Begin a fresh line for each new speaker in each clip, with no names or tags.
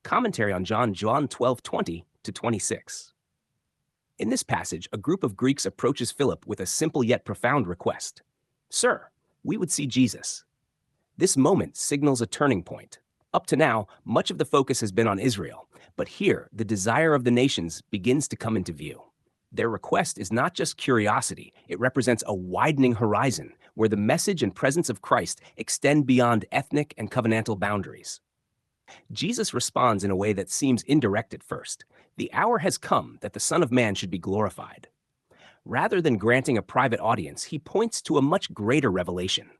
Commentary on John 12:20 to 26. In this passage, a group of Greeks approaches Philip with a simple yet profound request. Sir, we would see Jesus. This moment signals a turning point. Up to now, much of the focus has been on Israel, but here, the desire of the nations begins to come into view. Their request is not just curiosity, it represents a widening horizon where the message and presence of Christ extend beyond ethnic and covenantal boundaries. Jesus responds in a way that seems indirect at first. The hour has come that the Son of Man should be glorified. Rather than granting a private audience, he points to a much greater revelation.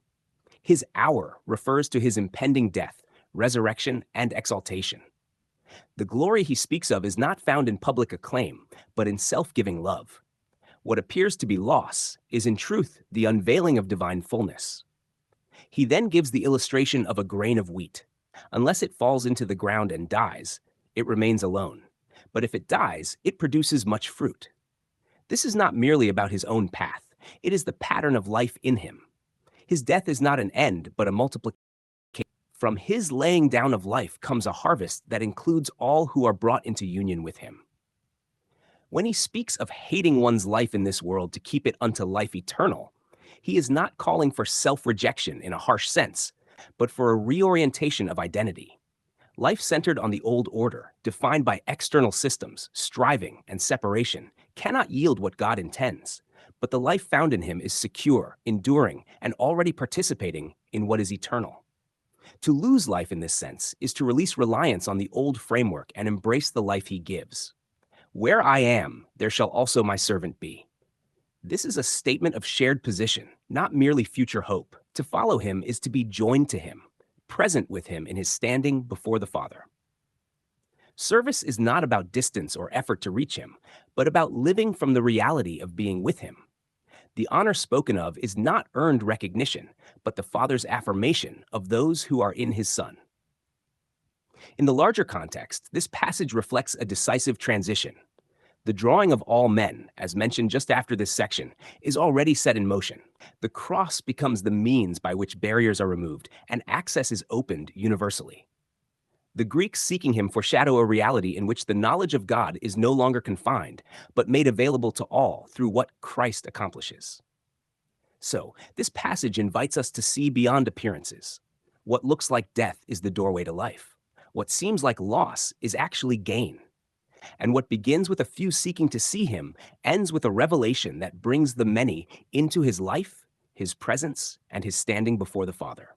His hour refers to his impending death, resurrection, and exaltation. The glory he speaks of is not found in public acclaim, but in self-giving love. What appears to be loss is in truth the unveiling of divine fullness. He then gives the illustration of a grain of wheat. Unless it falls into the ground and dies, it remains alone. But if it dies, it produces much fruit. This is not merely about his own path. It is the pattern of life in him. His death is not an end, but a multiplication. From his laying down of life comes a harvest that includes all who are brought into union with him. When he speaks of hating one's life in this world to keep it unto life eternal, he is not calling for self-rejection in a harsh sense, but for a reorientation of identity. Life centered on the old order, defined by external systems, striving, and separation, cannot yield what God intends. But the life found in him is secure, enduring, and already participating in what is eternal. To lose life in this sense is to release reliance on the old framework and embrace the life he gives. Where I am, there shall also my servant be. This is a statement of shared position, not merely future hope. To follow him is to be joined to him, present with him in his standing before the Father. Service is not about distance or effort to reach him, but about living from the reality of being with him. The honor spoken of is not earned recognition, but the Father's affirmation of those who are in his Son. In the larger context, this passage reflects a decisive transition. The drawing of all men, as mentioned just after this section, is already set in motion. The cross becomes the means by which barriers are removed and access is opened universally. The Greeks seeking him foreshadow a reality in which the knowledge of God is no longer confined, but made available to all through what Christ accomplishes. So, this passage invites us to see beyond appearances. What looks like death is the doorway to life. What seems like loss is actually gain. And what begins with a few seeking to see him ends with a revelation that brings the many into his life, his presence, and his standing before the Father.